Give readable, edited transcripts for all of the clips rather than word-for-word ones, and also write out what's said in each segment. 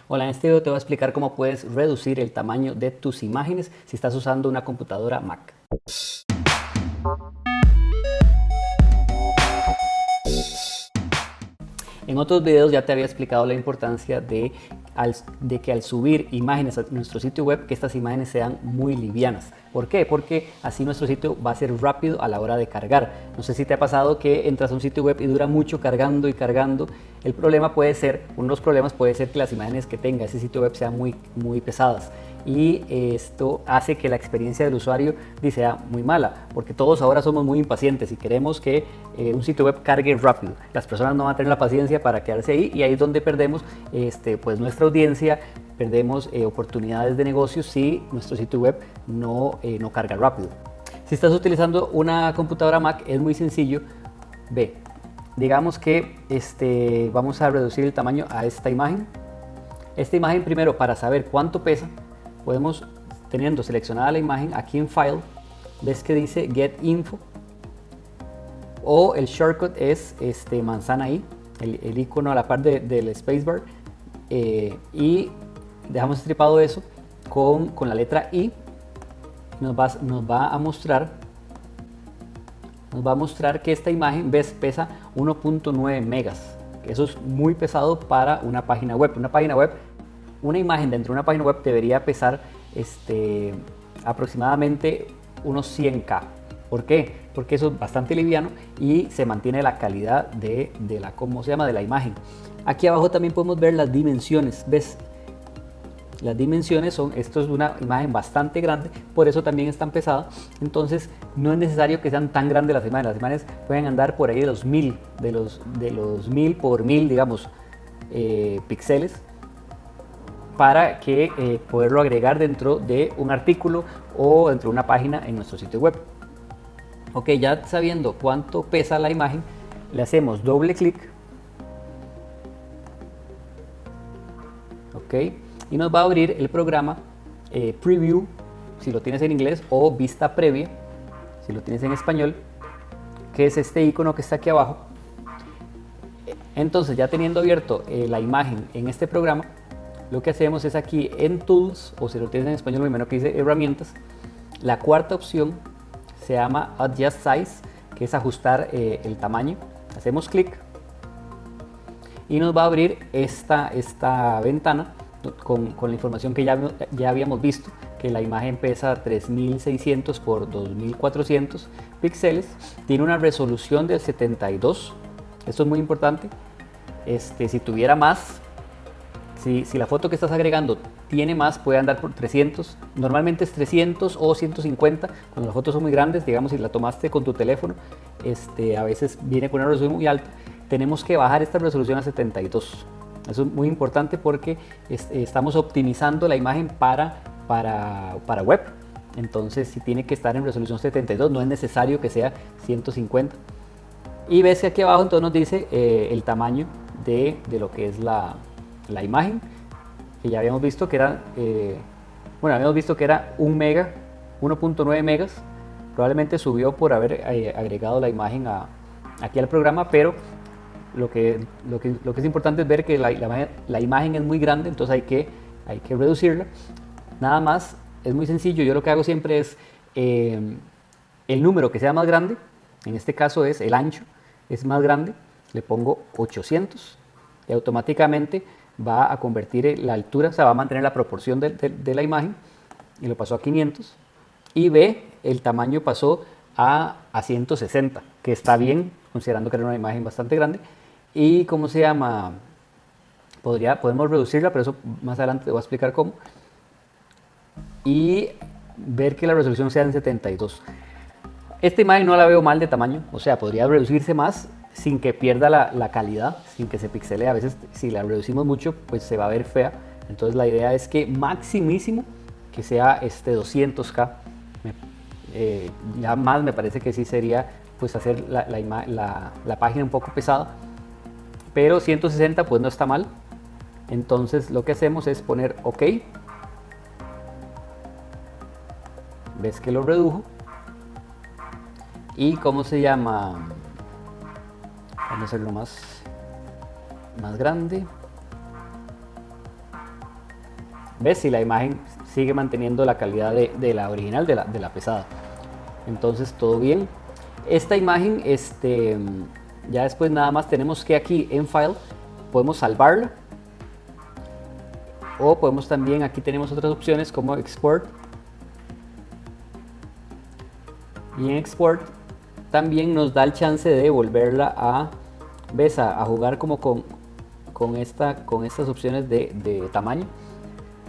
Hola, en este video te voy a explicar cómo puedes reducir el tamaño de tus imágenes si estás usando una computadora Mac. En otros videos ya te había explicado la importancia de que al subir imágenes a nuestro sitio web, que estas imágenes sean muy livianas. ¿Por qué? Porque así nuestro sitio va a ser rápido a la hora de cargar. No sé si te ha pasado que entras a un sitio web y dura mucho cargando y cargando. El problema puede ser, uno de los problemas puede ser que las imágenes que tenga ese sitio web sean muy pesadas. Y esto hace que la experiencia del usuario sea muy mala, porque todos ahora somos muy impacientes y queremos que un sitio web cargue rápido. Las personas no van a tener la paciencia para quedarse ahí y ahí es donde perdemos pues nuestra audiencia, perdemos oportunidades de negocio si nuestro sitio web no carga rápido. Si estás utilizando una computadora Mac es muy sencillo. Digamos que vamos a reducir el tamaño a esta imagen. Esta imagen primero, para saber cuánto pesa, podemos, teniendo seleccionada la imagen, aquí en File, ves que dice Get Info, o el shortcut es manzana I, el icono a la par del spacebar, y dejamos estripado eso con la letra I. Nos va a mostrar que esta imagen pesa 1.9 megas. Eso es muy pesado para una página web. Una imagen dentro de una página web debería pesar aproximadamente unos 100K. ¿Por qué? Porque eso es bastante liviano y se mantiene la calidad de la imagen. Aquí abajo también podemos ver las dimensiones. ¿Ves? Las dimensiones esto es una imagen bastante grande, por eso también es tan pesada. Entonces no es necesario que sean tan grandes las imágenes pueden andar por ahí de los 1000 por 1000, digamos, píxeles, para que poderlo agregar dentro de un artículo o dentro de una página en nuestro sitio web. Ok, ya sabiendo cuánto pesa la imagen, le hacemos doble clic. Ok, y nos va a abrir el programa Preview, si lo tienes en inglés, o Vista Previa, si lo tienes en español, que es este icono que está aquí abajo. Entonces, ya teniendo abierto la imagen en este programa, lo que hacemos es aquí en Tools, o si lo tienes en español, lo primero que dice Herramientas, la cuarta opción se llama Adjust Size, que es ajustar el tamaño. Hacemos clic y nos va a abrir esta ventana con la información que ya habíamos visto, que la imagen pesa 3600 por 2400 píxeles, tiene una resolución del 72. Esto es muy importante. Si tuviera más, si la foto que estás agregando tiene más, puede andar por 300. Normalmente es 300 o 150 cuando las fotos son muy grandes. Digamos, si la tomaste con tu teléfono, a veces viene con una resolución muy alta. Tenemos que bajar esta resolución a 72. Eso es muy importante porque estamos optimizando la imagen para web. Entonces, si tiene que estar en resolución 72, no es necesario que sea 150. Y ves que aquí abajo entonces nos dice el tamaño de lo que es la imagen, que ya habíamos visto que era 1.9 megas. Probablemente subió por haber agregado la imagen aquí al programa, pero lo que es importante es ver que la imagen es muy grande, entonces hay que reducirla. Nada más, es muy sencillo. Yo lo que hago siempre es el número que sea más grande, en este caso es el ancho, es más grande, le pongo 800 y automáticamente va a convertir la altura, o sea, va a mantener la proporción de la imagen, y lo pasó a 500. Y el tamaño pasó a 160, que está bien, considerando que era una imagen bastante grande. Y ¿cómo se llama? Podemos reducirla, pero eso más adelante te voy a explicar cómo. Y ver que la resolución sea en 72. Esta imagen no la veo mal de tamaño, o sea, podría reducirse más sin que pierda la calidad, sin que se pixelee. A veces si la reducimos mucho, pues se va a ver fea. Entonces la idea es que maximísimo que sea 200K. Ya más me parece que sí sería pues hacer la página un poco pesada, pero 160 pues no está mal. Entonces lo que hacemos es poner OK. Ves que lo redujo. Y ¿cómo se llama? Vamos a hacerlo más grande. ves si la imagen sigue manteniendo la calidad de la original, de la pesada. Entonces todo bien. Esta imagen, ya después nada más tenemos que aquí en File podemos salvarla, o podemos también, aquí tenemos otras opciones como Export, y en Export también nos da el chance de volverla a, ¿ves? A jugar como con estas opciones de tamaño,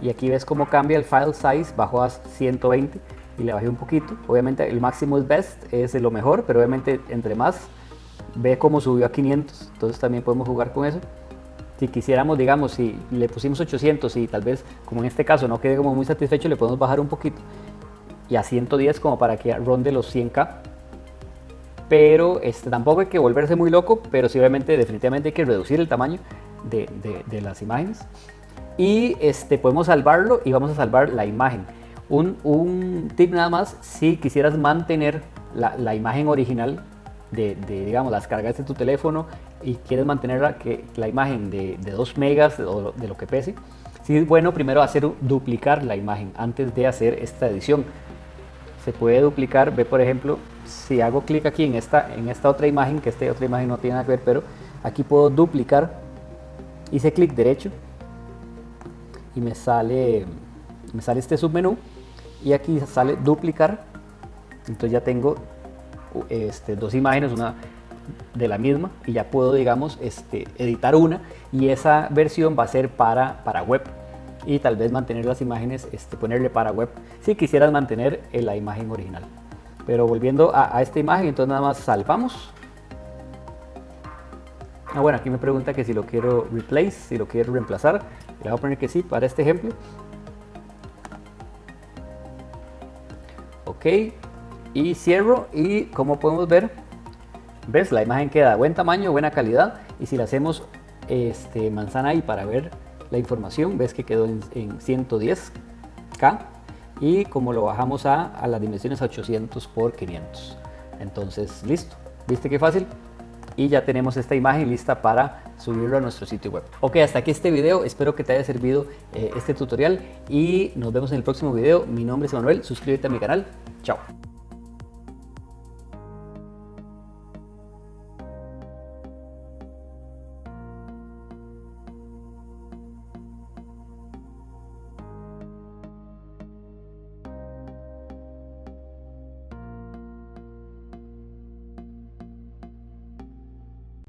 y aquí ves cómo cambia el file size, bajó a 120 y le bajé un poquito. Obviamente el máximo es best, es lo mejor, pero obviamente entre más, ve cómo subió a 500, entonces también podemos jugar con eso. Si quisiéramos, digamos, si le pusimos 800 y tal vez, como en este caso, no quede como muy satisfecho, le podemos bajar un poquito y a 110 como para que ronde los 100K. Pero tampoco hay que volverse muy loco, pero sí obviamente definitivamente hay que reducir el tamaño de las imágenes. Y podemos salvarlo y vamos a salvar la imagen. Un tip nada más, si quisieras mantener la imagen original digamos, las cargaste de tu teléfono y quieres mantener la imagen de 2 megas o de lo que pese, sí es bueno primero duplicar la imagen antes de hacer esta edición. Se puede duplicar, ve por ejemplo, si hago clic aquí en esta otra imagen, que esta otra imagen no tiene nada que ver, pero aquí puedo duplicar, hice clic derecho y me sale este submenú y aquí sale duplicar, entonces ya tengo dos imágenes, una de la misma, y ya puedo, digamos, editar una, y esa versión va a ser para web, y tal vez mantener las imágenes, ponerle para web si quisieras mantener la imagen original. Pero volviendo a esta imagen, entonces nada más salvamos. Bueno, aquí me pregunta que si lo quiero replace, si lo quiero reemplazar. Le voy a poner que sí para este ejemplo. Ok, y cierro, y como podemos ver, ves, la imagen queda buen tamaño, buena calidad, y si le hacemos manzana ahí para ver la información, ves que quedó en 110K, y como lo bajamos a las dimensiones a 800 por 500. Entonces listo, ¿viste qué fácil? Y ya tenemos esta imagen lista para subirlo a nuestro sitio web. Ok, hasta aquí este video, espero que te haya servido este tutorial y nos vemos en el próximo video. Mi nombre es Manuel, suscríbete a mi canal, chao.